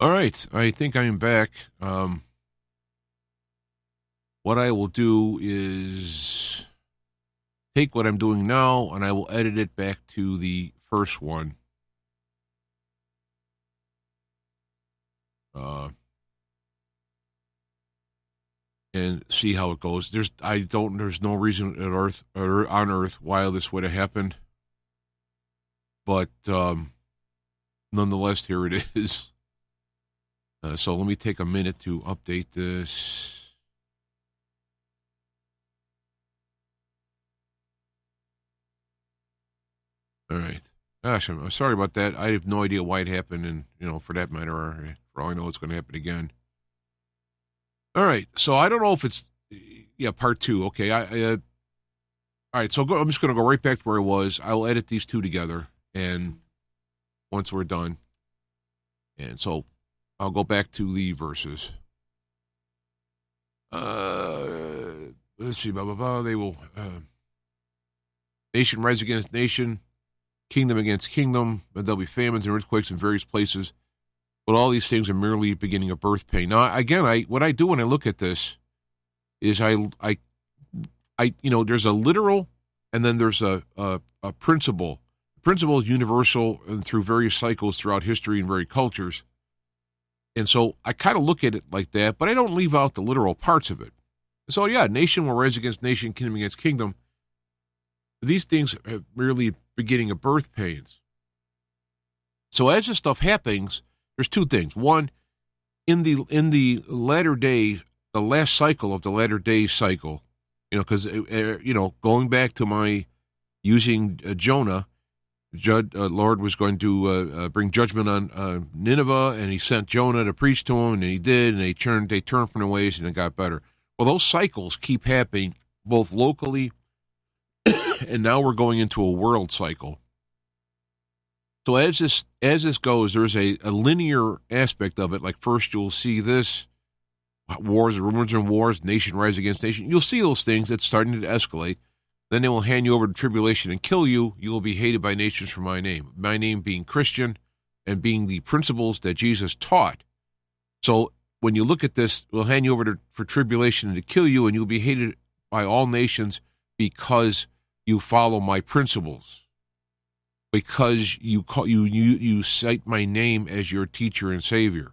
All right, I think I am back. What I will do is take what I'm doing now and I will edit it back to the first one. And see how it goes. There's no reason on earth why this would have happened. But nonetheless, here it is. So let me take a minute to update this. All right. Gosh, I'm sorry about that. I have no idea why it happened, and for that matter, for all I know, it's going to happen again. All right. So I don't know if it's part two. Okay. All right. So I'm just going to go right back to where I was. I'll edit these two together, and once we're done, and so I'll go back to the verses. Let's see. Blah blah blah. They will. Nation rise against nation, kingdom against kingdom, and there'll be famines and earthquakes in various places. But all these things are merely beginning of birth pain. Now, again, what I do when I look at this is I there's a literal, and then there's a principle. The principle is universal and through various cycles throughout history and various cultures. And so I kind of look at it like that, but I don't leave out the literal parts of it. So yeah, nation will rise against nation, kingdom against kingdom. These things are merely beginning of birth pains. So as this stuff happens, there's two things. One, in the latter day, the last cycle of the latter day cycle, because going back to my using Jonah, Lord was going to bring judgment on Nineveh, and he sent Jonah to preach to him, and he did, and they turned from their ways, and it got better. Well, those cycles keep happening both locally, and now we're going into a world cycle. So as this goes, there's a linear aspect of it. Like first you'll see this, wars, rumors and wars, nation rise against nation. You'll see those things that's starting to escalate. Then they will hand you over to tribulation and kill you. You will be hated by nations for my name. My name being Christian and being the principles that Jesus taught. So when you look at this, we'll hand you over for tribulation and to kill you, and you'll be hated by all nations because you follow my principles. Because you cite my name as your teacher and savior,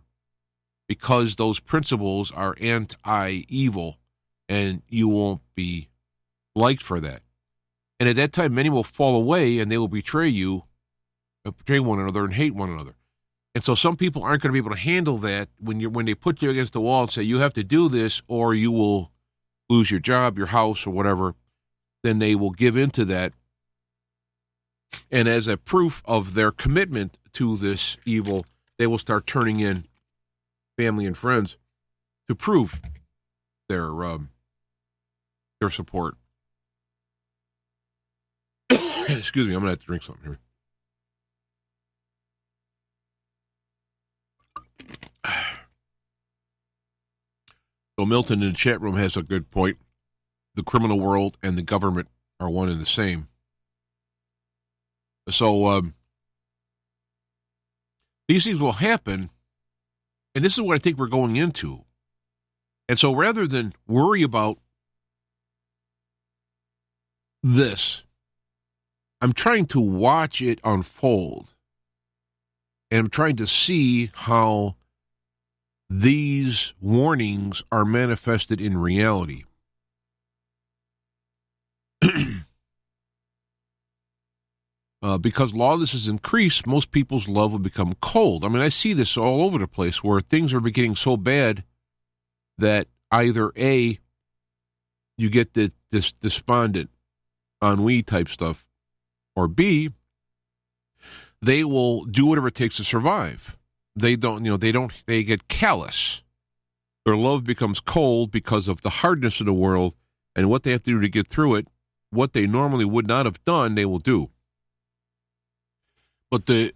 because those principles are anti-evil, and you won't be liked for that. And at that time, many will fall away, and they will betray you, betray one another, and hate one another. And so some people aren't going to be able to handle that when they put you against the wall and say, you have to do this, or you will lose your job, your house, or whatever. Then they will give into that. And as a proof of their commitment to this evil, they will start turning in family and friends to prove their support. Excuse me, I'm going to have to drink something here. So Milton in the chat room has a good point. The criminal world and the government are one and the same. So these things will happen, and this is what I think we're going into. And so rather than worry about this, I'm trying to watch it unfold, and I'm trying to see how these warnings are manifested in reality. Because lawlessness is increased, most people's love will become cold. I mean, I see this all over the place where things are getting so bad that either A, you get this despondent, ennui type stuff, or B, they will do whatever it takes to survive. They get callous. Their love becomes cold because of the hardness of the world, and what they have to do to get through it, what they normally would not have done, they will do. But it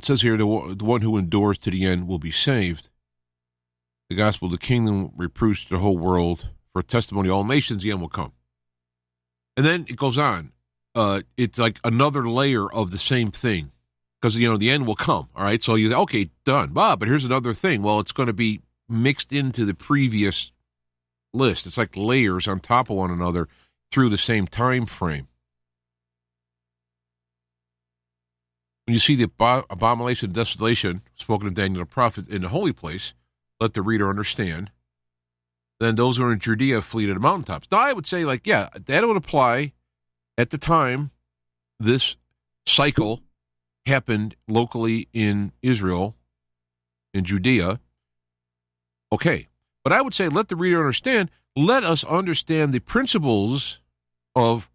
says here, the one who endures to the end will be saved. The gospel of the kingdom reproves to the whole world for testimony to all nations, the end will come. And then it goes on. It's like another layer of the same thing. because, the end will come, all right? So you okay, done. But here's another thing. Well, it's going to be mixed into the previous list. It's like layers on top of one another through the same time frame. When you see the abomination and desolation spoken of Daniel the prophet in the holy place, let the reader understand. Then those who are in Judea flee to the mountaintops. Now, I would say, that would apply at the time this cycle happened locally in Israel, in Judea. Okay. But I would say, let the reader understand, let us understand the principles of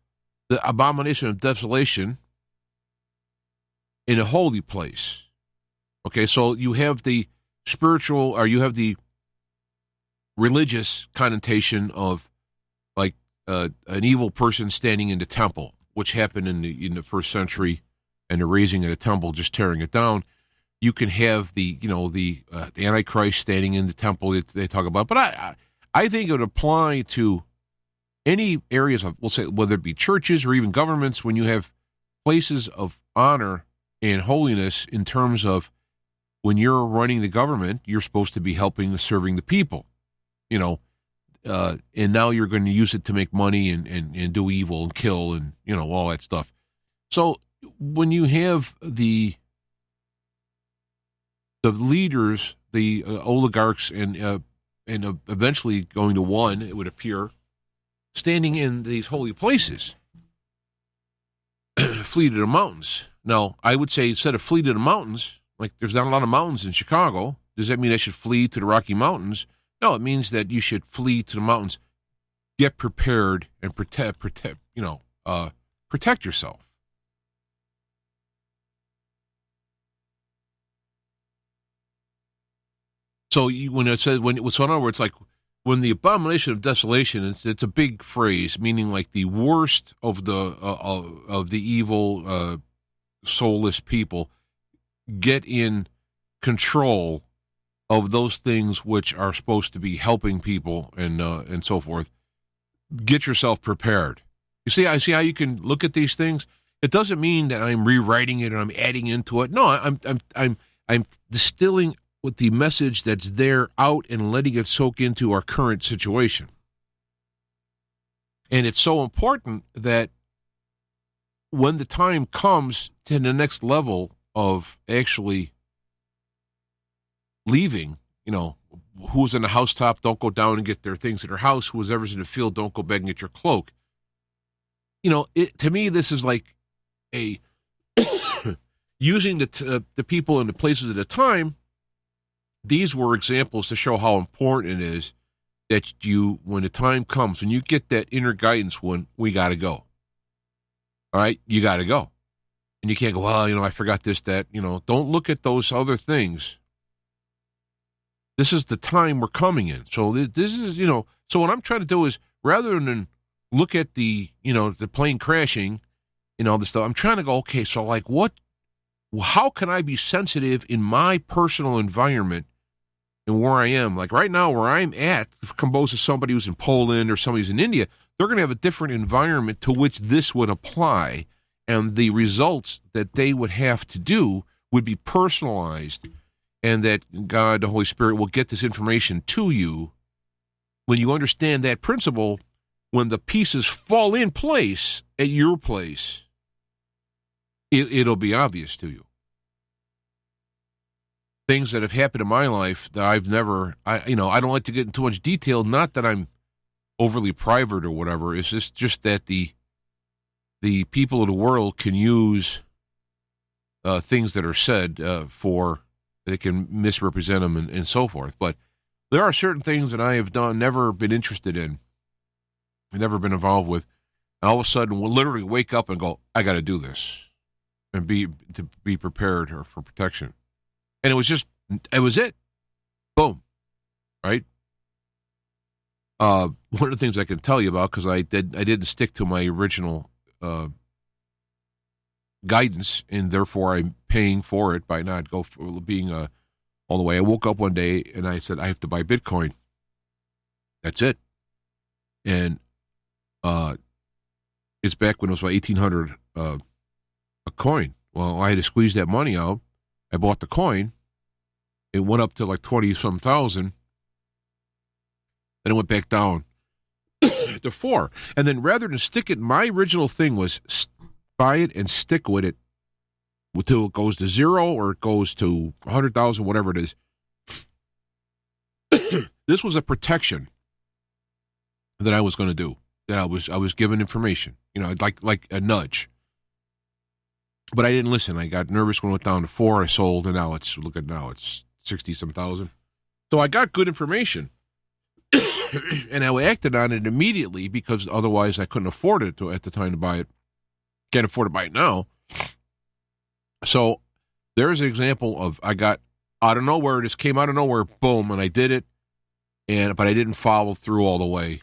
the abomination of desolation in a holy place. Okay, so you have the spiritual, or you have the religious connotation of an evil person standing in the temple, which happened in the first century, and the razing of the temple, just tearing it down. You can have the Antichrist standing in the temple that they talk about, but I think it would apply to any areas of, we'll say, whether it be churches or even governments, when you have places of honor and holiness in terms of when you're running the government, you're supposed to be helping, serving the people, and now you're going to use it to make money and do evil and kill and, all that stuff. So when you have the leaders, the oligarchs, and eventually going to one, it would appear, standing in these holy places, flee to the mountains. Now, I would say instead of flee to the mountains, like there's not a lot of mountains in Chicago, does that mean I should flee to the Rocky Mountains? No, it means that you should flee to the mountains, get prepared, and protect yourself. So when it says, so in other words, like when the abomination of desolation, it's a big phrase, meaning like the worst of the evil, soulless people get in control of those things which are supposed to be helping people and so forth. Get yourself prepared. I see how you can look at these things. It doesn't mean that I'm rewriting it or I'm adding into it. No, I'm distilling with the message that's there out and letting it soak into our current situation. And it's so important that when the time comes to the next level of actually leaving, who's in the housetop, don't go down and get their things at their house. Whoever's in the field, don't go back and get your cloak. To me, this is like a using the people and the places at the time. These were examples to show how important it is that when the time comes, when you get that inner guidance, when we got to go. All right, you got to go. And you can't go, well, I forgot this, that, don't look at those other things. This is the time we're coming in. So this is, so what I'm trying to do is, rather than look at the plane crashing and all this stuff, I'm trying to go, okay, so how can I be sensitive in my personal environment and where I am? Like right now, where I'm at, composed of somebody who's in Poland or somebody who's in India, they're going to have a different environment to which this would apply, and the results that they would have to do would be personalized, and that God, the Holy Spirit, will get this information to you. When you understand that principle, when the pieces fall in place at your place, it'll be obvious to you. Things that have happened in my life that I don't like to get into too much detail, not that I'm overly private or whatever. It's just that the people of the world can use things that are said they can misrepresent them and so forth. But there are certain things that I have done, never been interested in, never been involved with. And all of a sudden, we'll literally wake up and go, I got to do this, and be prepared for protection. And it was it. Boom. Right? One of the things I can tell you about, because I didn't stick to my original guidance, and therefore I'm paying for it by not being all the way. I woke up one day and I said, I have to buy Bitcoin. That's it. And it's back when it was about $1,800 a coin. Well, I had to squeeze that money out. I bought the coin. It went up to like 20-some thousand. Then it went back down to 4. And then rather than stick it, my original thing was buy it and stick with it until it goes to 0 or it goes to 100,000, whatever it is. This was a protection that I was going to do. That I was given information, like a nudge. But I didn't listen. I got nervous when it went down to 4. I sold, and now it's 60-some thousand. So I got good information, and I acted on it immediately because otherwise I couldn't afford it at the time to buy it. Can't afford to buy it now. So there's an example of I got out of nowhere. It just came out of nowhere, boom, and I did it, but I didn't follow through all the way.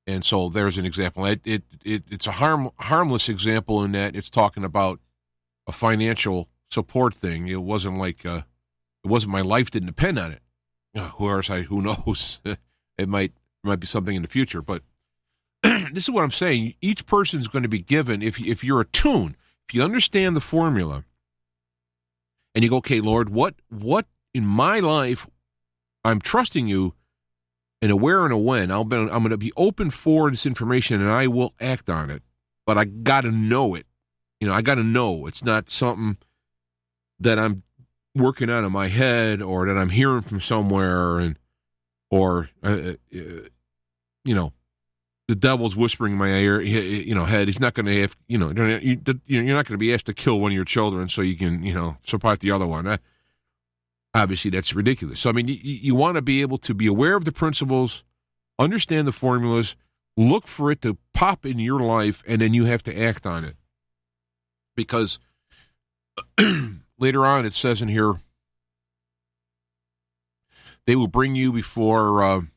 And so there's an example. It's a harmless example in that it's talking about a financial support thing. It wasn't like it wasn't my life didn't depend on it. Who knows? It might be something in the future. But this is what I'm saying. Each person's going to be given if you're attuned, if you understand the formula, and you go, okay, Lord, what in my life I'm trusting you. And a where and a when, I'm going to be open for this information, and I will act on it. But I got to know it. I got to know. It's not something that I'm working on in my head or that I'm hearing from somewhere, or the devil's whispering in my ear, head. He's not going to have, you're not going to be asked to kill one of your children so you can, support the other one. Obviously, that's ridiculous. So, I mean, you want to be able to be aware of the principles, understand the formulas, look for it to pop in your life, and then you have to act on it. Because later on, it says in here, they will bring you before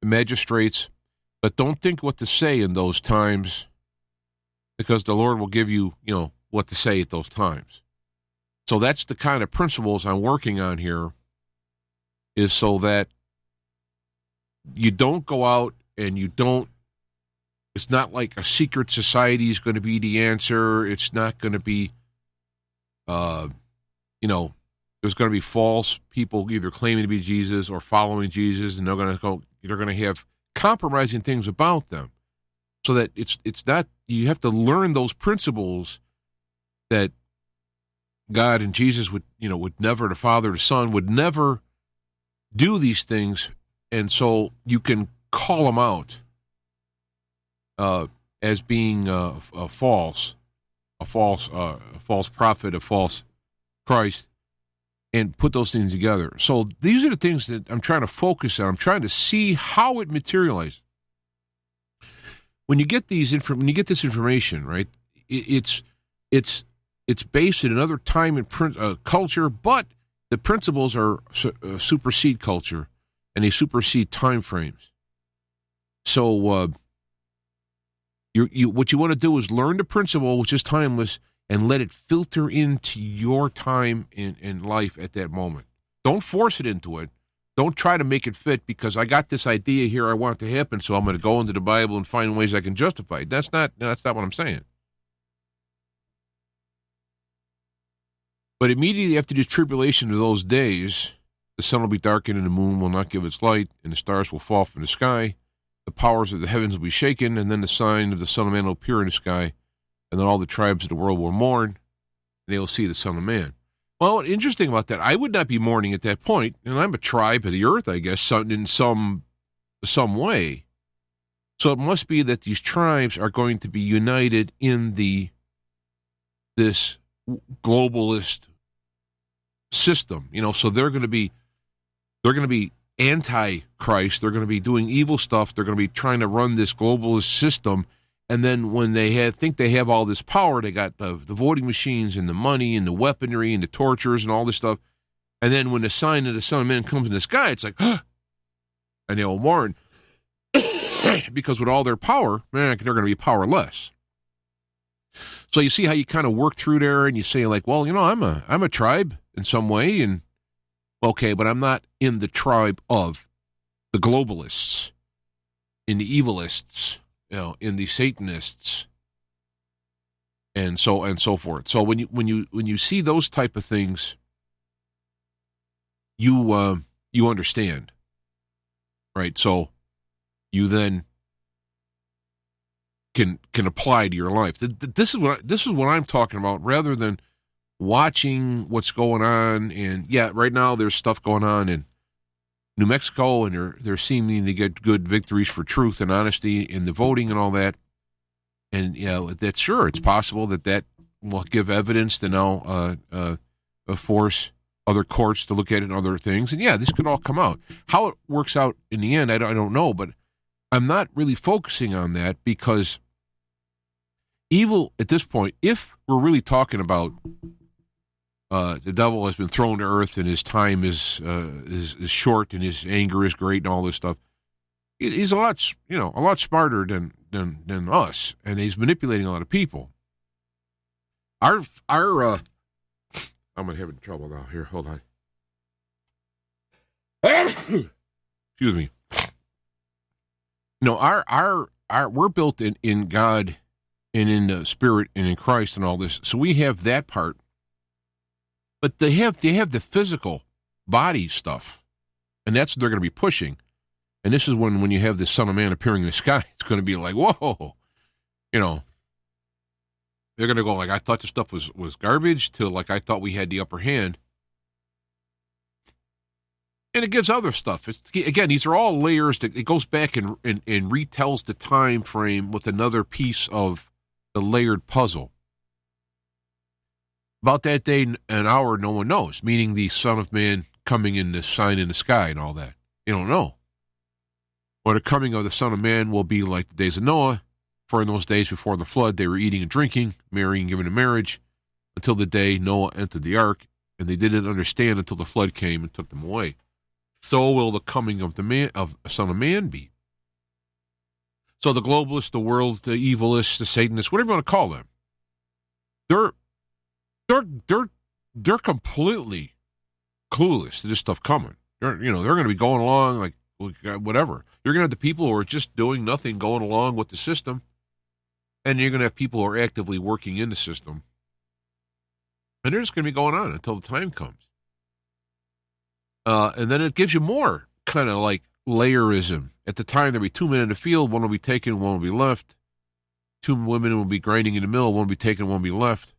magistrates, but don't think what to say in those times, because the Lord will give you, what to say at those times. So that's the kind of principles I'm working on here, is so that you don't go out and it's not like a secret society is going to be the answer. It's not going to be, there's going to be false people either claiming to be Jesus or following Jesus, and they're going to have compromising things about them. So that it's not, you have to learn those principles that God and Jesus would never, the Father, the Son, would never do these things, and so you can call them out as being a false prophet, a false Christ, and put those things together. So these are the things that I'm trying to focus on. I'm trying to see how it materializes. When you get this information, right? It's based in another time and culture, but the principles are supersede culture, and they supersede time frames. So what you want to do is learn the principle, which is timeless, and let it filter into your time in life at that moment. Don't force it into it. Don't try to make it fit because I got this idea here I want it to happen, so I'm going to go into the Bible and find ways I can justify it. That's not what I'm saying. But immediately after the tribulation of those days, the sun will be darkened and the moon will not give its light, and the stars will fall from the sky. The powers of the heavens will be shaken, and then the sign of the Son of Man will appear in the sky, and then all the tribes of the world will mourn, and they will see the Son of Man. Well, what's interesting about that, I would not be mourning at that point, and I'm a tribe of the earth, I guess, in some way. So it must be that these tribes are going to be united in this globalist system, so they're going to be anti-Christ. They're going to be doing evil stuff. They're going to be trying to run this globalist system. And then when they think they have all this power, they got the voting machines and the money and the weaponry and the tortures and all this stuff. And then when the sign of the Son of Man comes in the sky, it's like, and they'll mourn because with all their power, man, they're going to be powerless. So you see how you kind of work through there, and you say like, well, I'm a tribe in some way, and okay, but I'm not in the tribe of the globalists, in the evilists, in the Satanists, and so forth. So when you see those type of things, you understand, right? So you then can apply to your life. This is what I'm talking about, rather than watching what's going on. And yeah, right now there's stuff going on in New Mexico, and they're seeming to get good victories for truth and honesty in the voting and all that. And that's sure, it's possible that will give evidence to now force other courts to look at it and other things. And yeah, this could all come out. How it works out in the end, I don't know, but I'm not really focusing on that, because evil at this point, if we're really talking about the devil has been thrown to earth and his time is short and his anger is great and all this stuff, he's a lot smarter than us, and he's manipulating a lot of people. I'm having trouble now. Here, hold on. Excuse me. We're built in God and in the Spirit and in Christ and all this, so we have that part. But they have the physical body stuff, and that's what they're going to be pushing. And this is when you have the Son of Man appearing in the sky, it's going to be like, whoa, they're going to go like, I thought this stuff was garbage, to like, I thought we had the upper hand. And it gives other stuff. Again, these are all layers that it goes back and retells the time frame with another piece of the layered puzzle. About that day and hour, no one knows, meaning the Son of Man coming in the sign in the sky and all that. You don't know. Or the coming of the Son of Man will be like the days of Noah, for in those days before the flood, they were eating and drinking, marrying and giving in marriage, until the day Noah entered the ark, and they didn't understand until the flood came and took them away. So will the coming of the Son of Man be. So the globalists, the world, the evilists, the Satanists, whatever you want to call them, they're completely clueless to this stuff coming. They're going to be going along like whatever. You're going to have the people who are just doing nothing, going along with the system, and you're going to have people who are actively working in the system, and they're just going to be going on until the time comes. And then it gives you more kind of like layerism. At the time, there'll be 2 men in the field, one will be taken, one will be left. 2 women will be grinding in the mill, one will be taken, one will be left.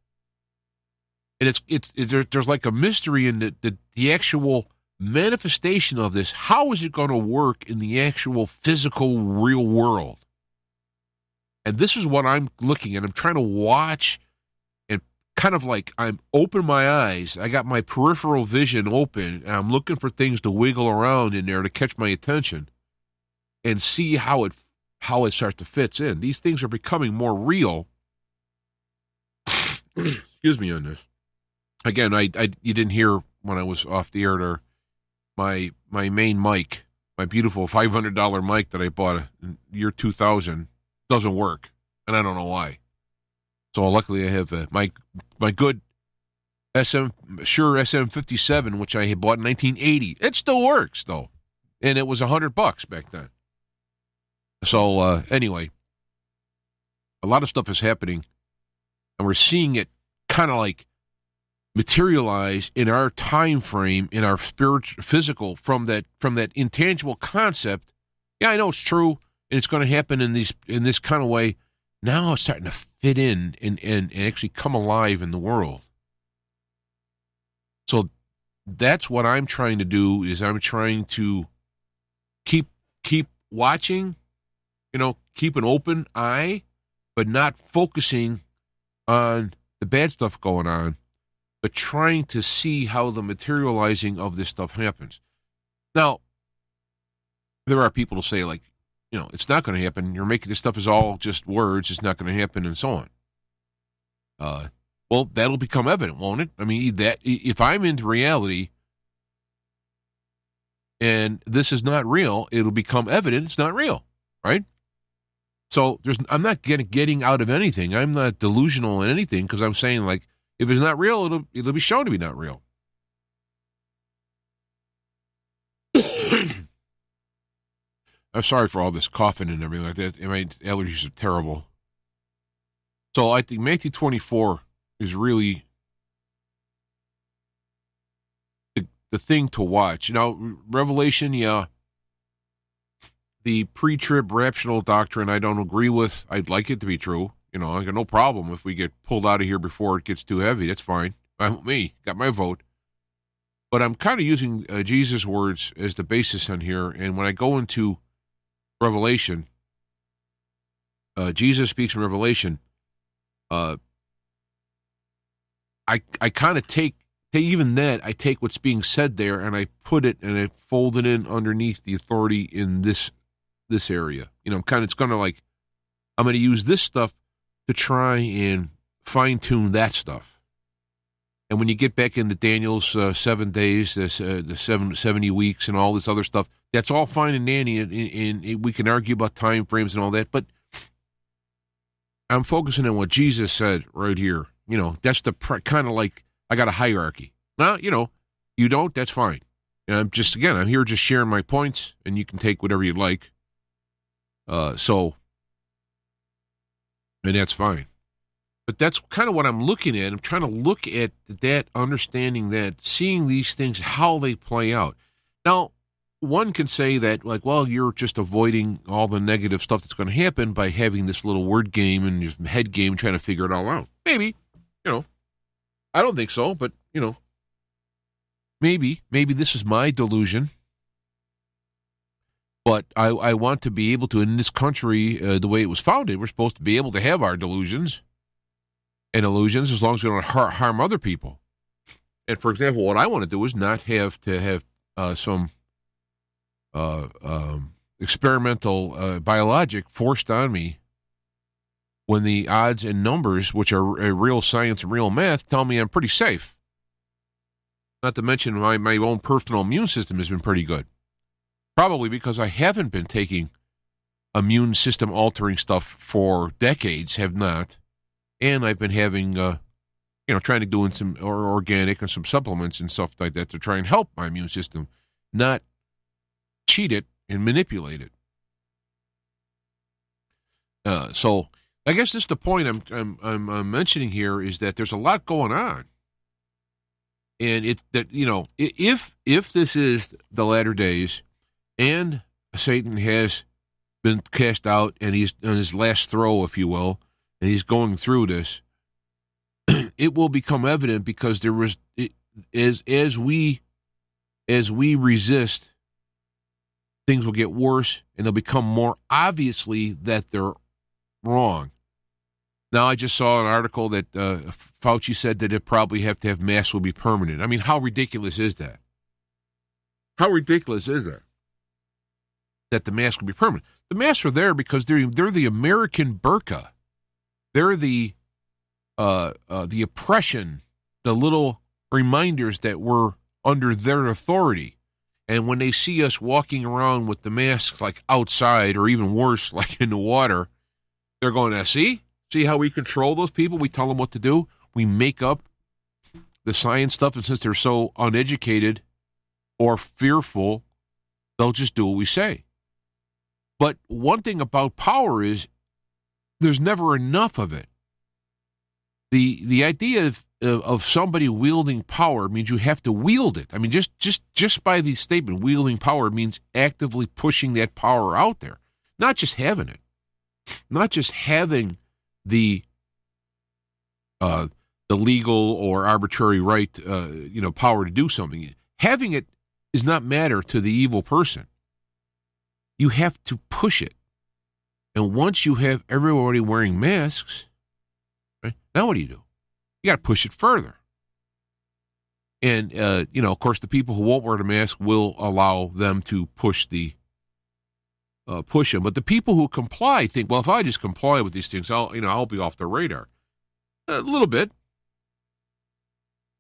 And there's like a mystery in the actual manifestation of this. How is it going to work in the actual physical real world? And this is what I'm looking at. I'm trying to watch and kind of like I'm open my eyes. I got my peripheral vision open, and I'm looking for things to wiggle around in there to catch my attention and see how it starts to fit in. These things are becoming more real. Excuse me on this. Again, you didn't hear when I was off the air there, my main mic, my beautiful $500 mic that I bought in year 2000 doesn't work, and I don't know why. So luckily I have my good SM57, which I had bought in 1980. It still works though, and it was $100 back then. So anyway, a lot of stuff is happening, and we're seeing it kind of like materialize in our time frame, in our spiritual, physical, from that intangible concept. Yeah, I know it's true, and it's going to happen in this kind of way. Now it's starting to fit in and actually come alive in the world. So that's what I'm trying to do. Is I'm trying to keep watching, keep an open eye, but not focusing on the bad stuff going on, but trying to see how the materializing of this stuff happens. Now, there are people who say, like, it's not going to happen. You're making this stuff is all just words. It's not going to happen, and so on. Well, that'll become evident, won't it? I mean, that if I'm into reality and this is not real, it'll become evident it's not real, right? So I'm not getting out of anything. I'm not delusional in anything, because I'm saying, like, if it's not real, it'll be shown to be not real. I'm sorry for all this coughing and everything like that. My allergies are terrible. So I think Matthew 24 is really the thing to watch. Now, Revelation, yeah, the pre-trib raptional doctrine I don't agree with. I'd like it to be true. I got no problem if we get pulled out of here before it gets too heavy. That's fine. Me, got my vote. But I'm kind of using Jesus' words as the basis on here. And when I go into Revelation, Jesus speaks in Revelation. I kind of take even that. I take what's being said there and I put it and I fold it in underneath the authority in this area. I'm going to use this stuff to try and fine tune that stuff. And when you get back into Daniel's 7 days, the 70 weeks and all this other stuff, that's all fine and dandy, and we can argue about time frames and all that, but I'm focusing on what Jesus said right here. That's the kind of like, I got a hierarchy. Now, you don't, that's fine. And I'm here just sharing my points, and you can take whatever you like. And that's fine. But that's kind of what I'm looking at. I'm trying to look at that, understanding that, seeing these things, how they play out. Now, one can say that, like, well, you're just avoiding all the negative stuff that's going to happen by having this little word game and your head game trying to figure it all out. Maybe, I don't think so, but, maybe this is my delusion. But I want to be able to, in this country, the way it was founded, we're supposed to be able to have our delusions and illusions as long as we don't harm other people. And, for example, what I want to do is not have to have some experimental biologic forced on me when the odds and numbers, which are real science and real math, tell me I'm pretty safe. Not to mention my own personal immune system has been pretty good. Probably because I haven't been taking immune system altering stuff for decades, have not. And I've been having, trying to do some organic and some supplements and stuff like that to try and help my immune system, not cheat it and manipulate it. So I guess this is the point I'm mentioning here, is that there's a lot going on, and if this is the latter days, and Satan has been cast out, and he's on his last throw, if you will, and he's going through this, it will become evident, because there was, as we resist, things will get worse, and they'll become more obviously that they're wrong. Now, I just saw an article that Fauci said that it probably have to have masks will be permanent. I mean, how ridiculous is that? How ridiculous is that? That the mask will be permanent. The masks are there because they're the American burqa. They're the oppression, the little reminders that we're under their authority. And when they see us walking around with the masks like outside, or even worse, like in the water, they're going, see how we control those people? We tell them what to do. We make up the science stuff, and since they're so uneducated or fearful, they'll just do what we say. But one thing about power is there's never enough of it. The idea of somebody wielding power means you have to wield it. I mean, just by the statement, wielding power means actively pushing that power out there, not just having it, not just having the legal or arbitrary right, power to do something. Having it does not matter to the evil person. You have to push it. And once you have everybody wearing masks, right, now what do? You got to push it further. And, of course, the people who won't wear the mask will allow them to push them. But the people who comply think, well, if I just comply with these things, I'll be off the radar. A little bit.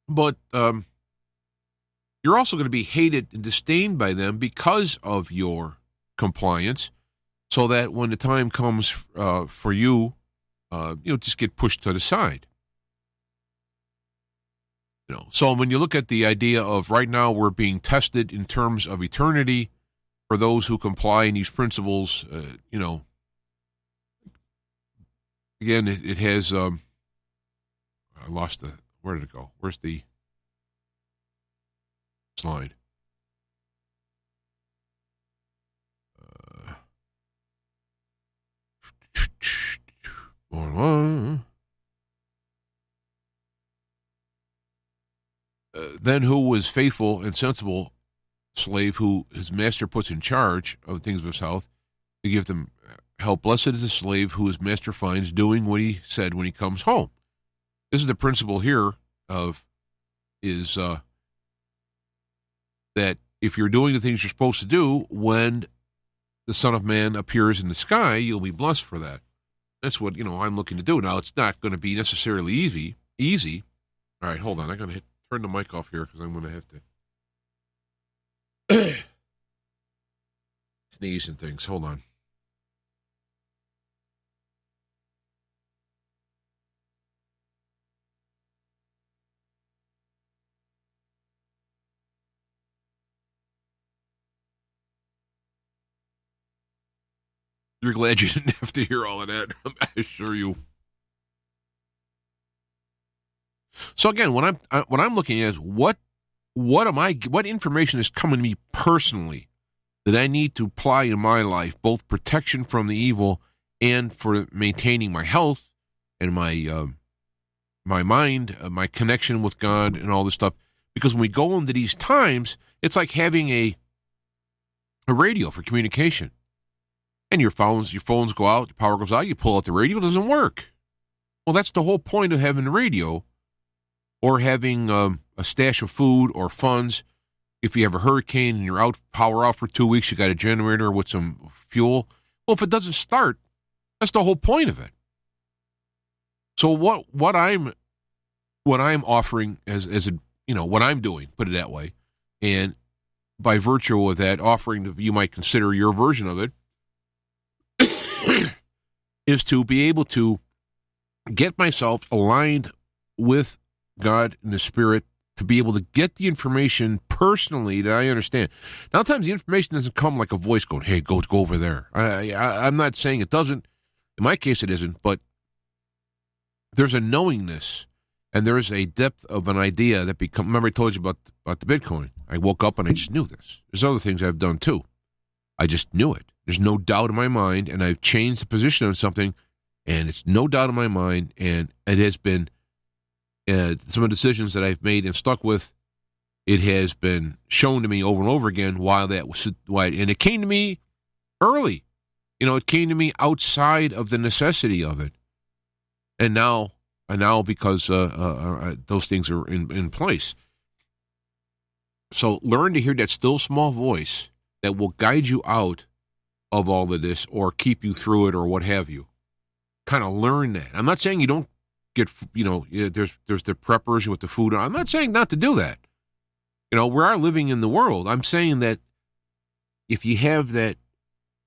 But you're also going to be hated and disdained by them because of your compliance, so that when the time comes for you, just get pushed to the side. So when you look at the idea of right now we're being tested in terms of eternity for those who comply in these principles, again, it has, I lost where did it go? Where's the slide? Then who was faithful and sensible slave who his master puts in charge of things of his house to give them help. Blessed is the slave who his master finds doing what he said when he comes home. This is the principle here is that if you're doing the things you're supposed to do, when the Son of Man appears in the sky, you'll be blessed for that. That's what, I'm looking to do. Now, it's not going to be necessarily easy. All right, hold on. I'm going to turn the mic off here because I'm going to have to sneeze and things. Hold on. You're glad you didn't have to hear all of that, I assure you. So again, what I'm looking at is what information is coming to me personally that I need to apply in my life, both protection from the evil and for maintaining my health and my mind, my connection with God, and all this stuff. Because when we go into these times, it's like having a radio for communication. And your phones go out, the power goes out, you pull out the radio, it doesn't work. Well, that's the whole point of having the radio or having a stash of food or funds. If you have a hurricane and you're power out for 2 weeks, you got a generator with some fuel. Well, if it doesn't start, that's the whole point of it. So what I'm offering as what I'm doing, put it that way, and by virtue of that offering, you might consider your version of it, is to be able to get myself aligned with God and the Spirit to be able to get the information personally that I understand. Now, sometimes the information doesn't come like a voice going, hey, go over there. I'm not saying it doesn't. In my case, it isn't, but there's a knowingness and there is a depth of an idea that remember I told you about the Bitcoin. I woke up and I just knew this. There's other things I've done too. I just knew it. There's no doubt in my mind, and I've changed the position on something, and it's no doubt in my mind, and it has been some of the decisions that I've made and stuck with. It has been shown to me over and over again why, and it came to me early. It came to me outside of the necessity of it, and now because those things are in place. So learn to hear that still small voice that will guide you out of all of this or keep you through it or what have you. Kind of learn that. I'm not saying you don't get, there's the preppers with the food. I'm not saying not to do that. We are living in the world. I'm saying that if you have that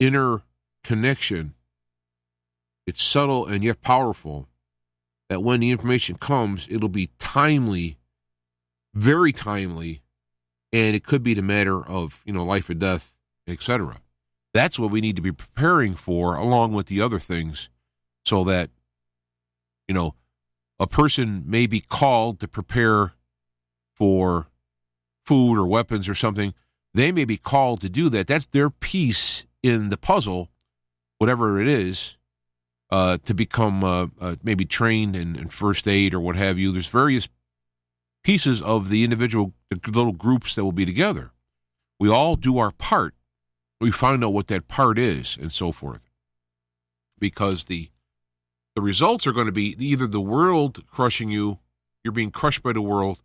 inner connection, it's subtle and yet powerful, that when the information comes, it'll be timely, very timely, and it could be the matter of, life or death, etc. That's what we need to be preparing for, along with the other things, so that, a person may be called to prepare for food or weapons or something. They may be called to do that. That's their piece in the puzzle, whatever it is, to become maybe trained in first aid or what have you. There's various pieces of the individual little groups that will be together. We all do our part. We find out what that part is and so forth. Because the results are going to be either the world crushing you, you're being crushed by the world,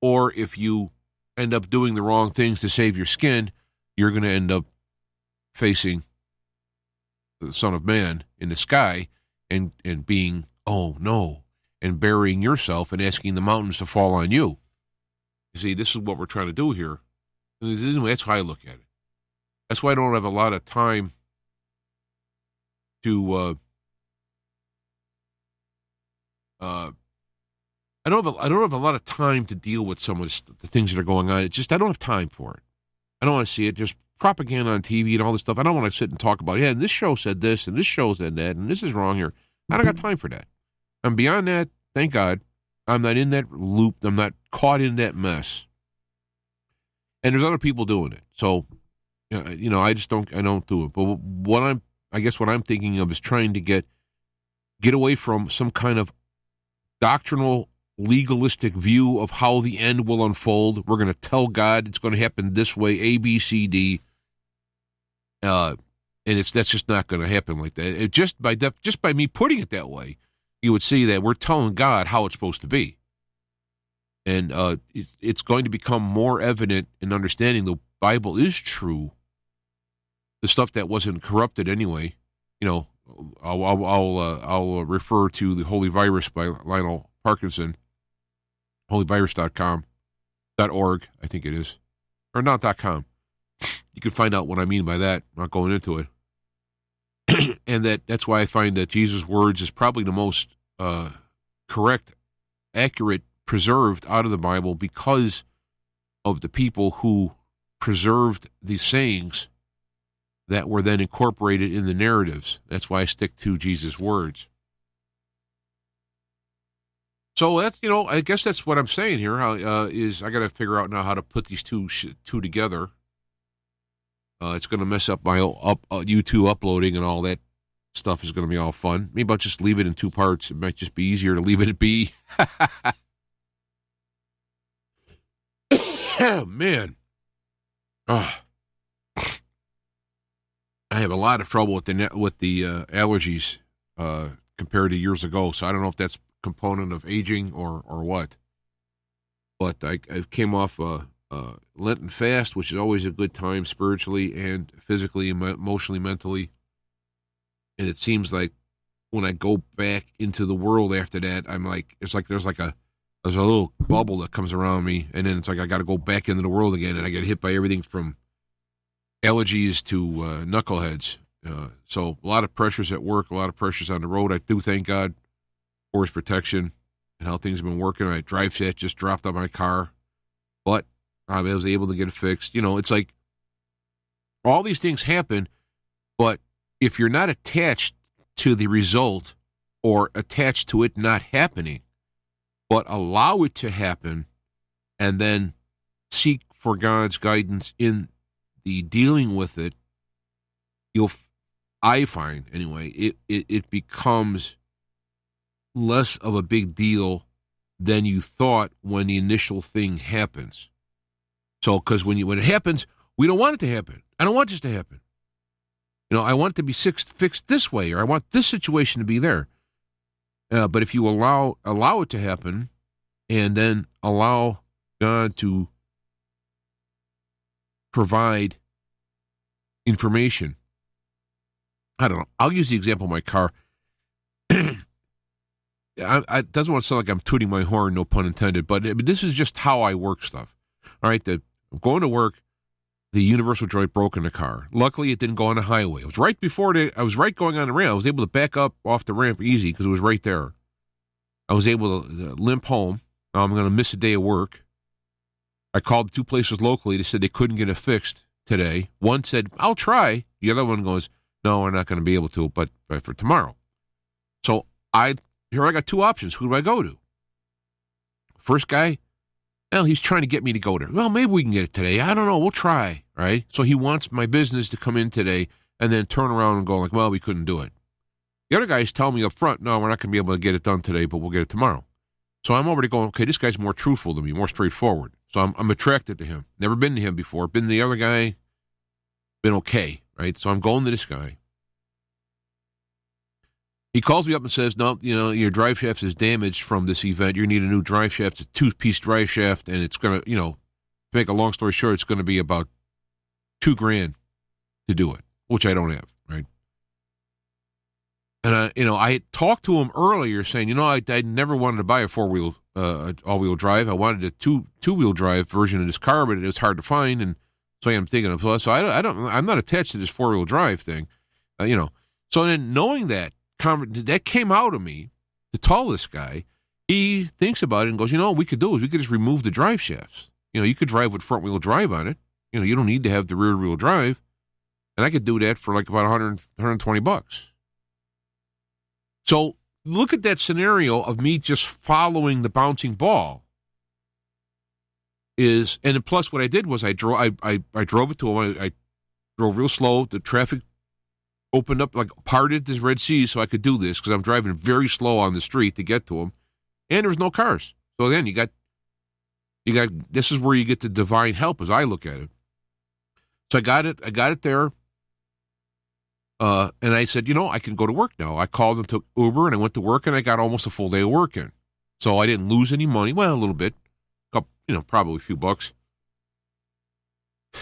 or if you end up doing the wrong things to save your skin, you're going to end up facing the Son of Man in the sky and being, oh no, and burying yourself and asking the mountains to fall on you. You see, this is what we're trying to do here. That's how I look at it. That's why I don't have a lot of time to I don't have a lot of time to deal with some of the things that are going on. It's just I don't have time for it. I don't want to see it. There's propaganda on TV and all this stuff. I don't want to sit and talk about, and this show said this, and this show said that, and this is wrong here. I don't got time for that. I'm beyond that. Thank God. I'm not in that loop. I'm not caught in that mess. And there's other people doing it. So, I don't do it. But I guess what I'm thinking of is trying to get away from some kind of doctrinal, legalistic view of how the end will unfold. We're going to tell God it's going to happen this way, A, B, C, D. And that's just not going to happen like that. Just by me putting it that way, you would see that we're telling God how it's supposed to be. And it's going to become more evident in understanding the Bible is true. The stuff that wasn't corrupted anyway. I'll refer to The Holy Virus by Lionel Parkinson, holyvirus.com.org, I think it is. Or not .com. You can find out what I mean by that. I'm not going into it. And that's why I find that Jesus' words is probably the most correct, accurate, preserved out of the Bible because of the people who preserved the sayings that were then incorporated in the narratives. That's why I stick to Jesus' words. So that's, I guess that's what I'm saying here. Is I got to figure out now how to put these two together. It's going to mess up my YouTube uploading and all that stuff is going to be all fun. Maybe I'll just leave it in two parts. It might just be easier to leave it be. Oh, man. I have a lot of trouble with the allergies compared to years ago, so I don't know if that's a component of aging or what. But I came off a Lenten fast, which is always a good time spiritually and physically, emotionally, mentally. And it seems like when I go back into the world after that, I'm like, it's like there's a little bubble that comes around me, and then it's like I got to go back into the world again, and I get hit by everything from allergies to knuckleheads. So a lot of pressures at work, a lot of pressures on the road. I do thank God for his protection and how things have been working. My drive set just dropped on my car, but I was able to get it fixed. It's like all these things happen, but if you're not attached to the result or attached to it not happening, but allow it to happen and then seek for God's guidance in the dealing with it, I find anyway, it becomes less of a big deal than you thought when the initial thing happens. So, because when it happens, we don't want it to happen. I don't want this to happen. I want it to be fixed this way, or I want this situation to be there. But if you allow it to happen, and then allow God to provide information, I don't know. I'll use the example of my car. It doesn't want to sound like I'm tooting my horn, no pun intended, but this is just how I work stuff. All right, I'm going to work. The universal joint broke in the car. Luckily, it didn't go on the highway. It was right before I was right going on the ramp. I was able to back up off the ramp easy because it was right there. I was able to limp home. Now I'm going to miss a day of work. I called two places locally. They said they couldn't get it fixed today. One said, I'll try. The other one goes, no, we're not going to be able to, but for tomorrow. So I got two options. Who do I go to? First guy, well, he's trying to get me to go there. Well, maybe we can get it today. I don't know. We'll try, right? So he wants my business to come in today and then turn around and go like, well, we couldn't do it. The other guy's telling me up front, no, we're not going to be able to get it done today, but we'll get it tomorrow. So I'm already going, okay, this guy's more truthful than me, more straightforward. So I'm attracted to him. Never been to him before. Been to the other guy, been okay, right? So I'm going to this guy. He calls me up and says, no, your drive shaft is damaged from this event. You need a new drive shaft. It's a two-piece drive shaft, and it's going to, to make a long story short, it's going to be about $2,000 to do it, which I don't have, right? And, I talked to him earlier saying, I never wanted to buy a four-wheel, all-wheel drive. I wanted a two-wheel drive version of this car, but it was hard to find, and so I'm thinking of, so I'm not attached to this four-wheel drive thing, So then knowing that came out of me to tell this guy, he thinks about it and goes, what we could do is we could just remove the drive shafts. You could drive with front-wheel drive on it. You don't need to have the rear-wheel drive. And I could do that for like about $120. So look at that scenario of me just following the bouncing ball. And plus what I did was I drove it to him. I drove real slow. The traffic opened up, like parted this Red Sea so I could do this because I'm driving very slow on the street to get to him. And there was no cars. So then you got, this is where you get the divine help as I look at it. So I got it there. And I said, I can go to work now. I called and took Uber and I went to work and I got almost a full day of work in. So I didn't lose any money. Well, a little bit, probably a few bucks.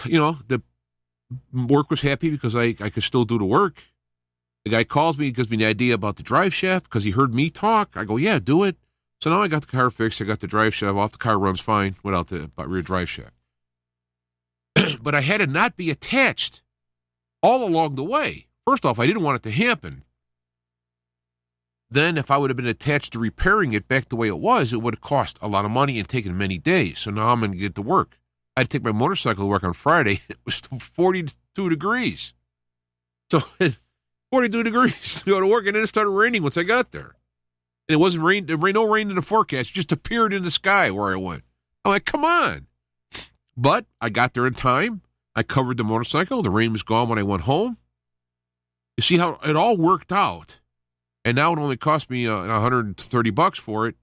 The work was happy because I could still do the work. The guy calls me, gives me the idea about the drive shaft because he heard me talk. I go, yeah, do it. So now I got the car fixed. I got the drive shaft off. The car runs fine without the rear drive shaft. But I had to not be attached all along the way. First off, I didn't want it to happen. Then if I would have been attached to repairing it back the way it was, it would have cost a lot of money and taken many days. So now I'm going to get to work. I had to take my motorcycle to work on Friday. It was 42 degrees. So 42 degrees to go to work, and then it started raining once I got there. And it wasn't rain. There was no rain in the forecast. It just appeared in the sky where I went. I'm like, come on. But I got there in time. I covered the motorcycle. The rain was gone when I went home. You see how it all worked out. And now it only cost me $130 for it,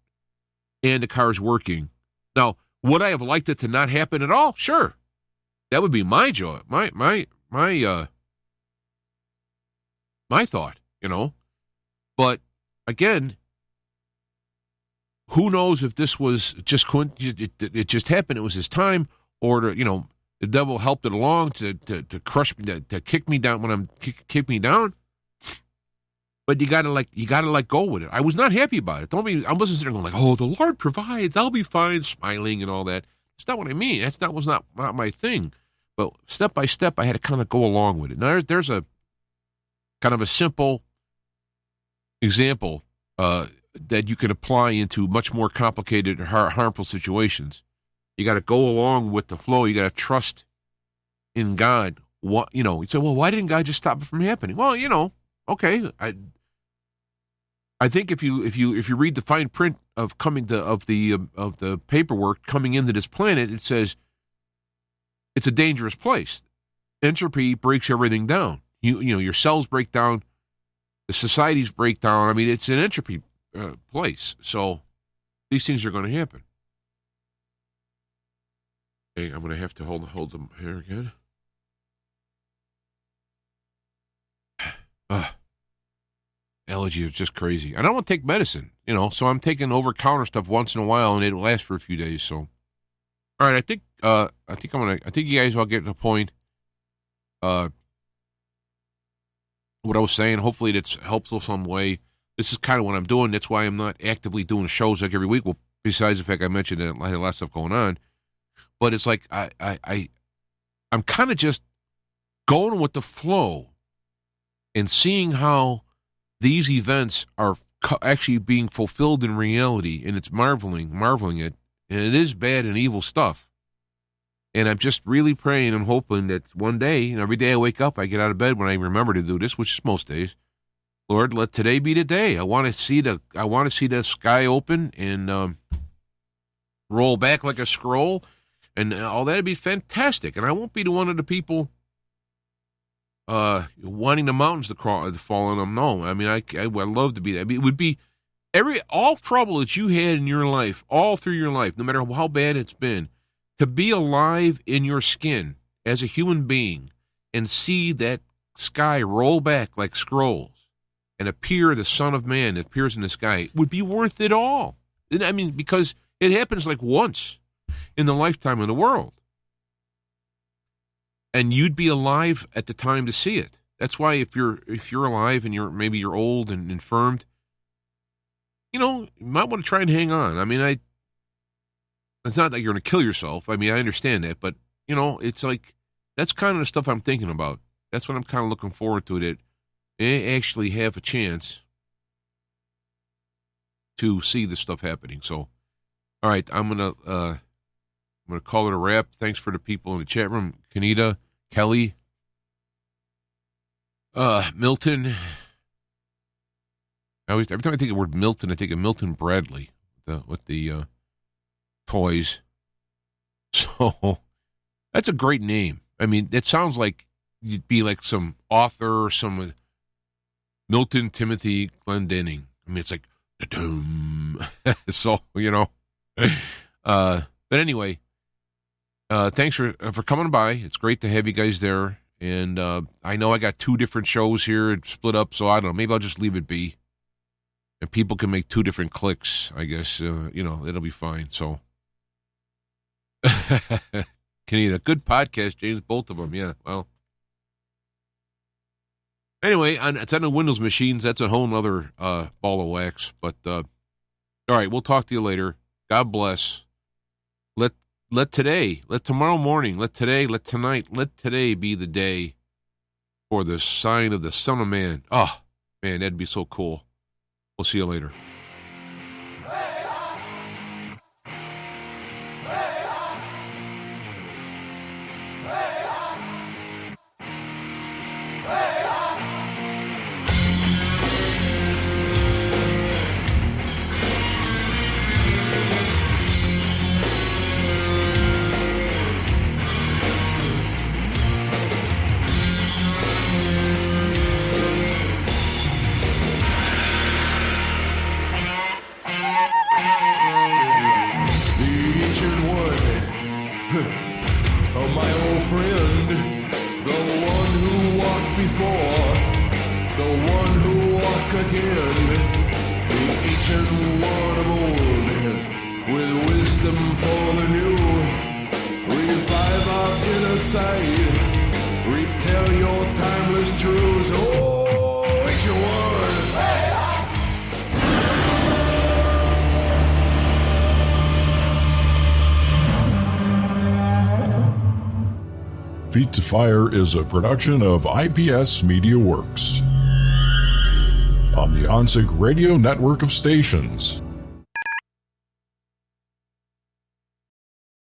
and the car's working. Now, would I have liked it to not happen at all? Sure. That would be my joy, my thought, But, again, who knows if this was just, it just happened, it was his time, or, the devil helped it along to crush me, to kick me down when I'm kick me down. But you gotta let go with it. I was not happy about it. I wasn't sitting there going like, oh, the Lord provides, I'll be fine, smiling and all that. That's not what I mean. That was not my thing. But step by step, I had to kind of go along with it. Now, there's a kind of a simple example that you can apply into much more complicated or harmful situations. You got to go along with the flow. You got to trust in God. You say, well, why didn't God just stop it from happening? Well, okay. I think if you read the fine print of the paperwork coming into this planet, it says it's a dangerous place. Entropy breaks everything down. Your cells break down, the societies break down. I mean, it's an entropy place. So these things are going to happen. Okay, I'm going to have to hold them here again. Allergy is just crazy. I don't want to take medicine, so I'm taking over-counter stuff once in a while, and it'll last for a few days. So, all right, I think you guys all get the point. What I was saying, hopefully that's helpful some way. This is kind of what I'm doing. That's why I'm not actively doing shows like every week. Well, besides the fact I mentioned that I had a lot of stuff going on, but it's like I'm kind of just going with the flow and seeing how these events are actually being fulfilled in reality, and it's marveling it, and it is bad and evil stuff. And I'm just really praying and hoping that one day, every day I wake up, I get out of bed when I remember to do this, which is most days. Lord, let today be the day. I want to see the sky open and roll back like a scroll, and all that'd be fantastic. And I won't be one of the people wanting the mountains to fall on them. No, I mean, I'd love to be that. I mean, it would be all trouble that you had in your life, all through your life, no matter how bad it's been, to be alive in your skin as a human being and see that sky roll back like scrolls and appear the Son of Man that appears in the sky would be worth it all. I mean, because it happens like once in the lifetime of the world. And you'd be alive at the time to see it. That's why if you're alive and maybe you're old and infirmed, you might want to try and hang on. I mean, it's not that you're going to kill yourself. I mean, I understand that, but it's like that's kind of the stuff I'm thinking about. That's what I'm kind of looking forward to. That I actually have a chance to see this stuff happening. So, all right, I'm gonna call it a wrap. Thanks for the people in the chat room, Kanita, Kelly, Milton, Every time I think of the word Milton, I think of Milton Bradley with the toys. So that's a great name. I mean, it sounds like you'd be like some author or some Milton Timothy Glendenning. I mean, it's like, so, but anyway, thanks for coming by. It's great to have you guys there. And I know I got 2 different shows here split up, so I don't know. Maybe I'll just leave it be. And people can make 2 different clicks, I guess. It'll be fine. So, Canada, good podcast, James, both of them. Yeah, well. Anyway, it's on the Windows machines. That's a whole other ball of wax. But, all right, we'll talk to you later. God bless. Let tomorrow morning, let today be the day for the sign of the Son of Man. Oh, man, that'd be so cool. We'll see you later. Retell your timeless truths. Oh, it's your word. Feet to Fire is a production of IPS Media Works on the OnSync Radio network of stations.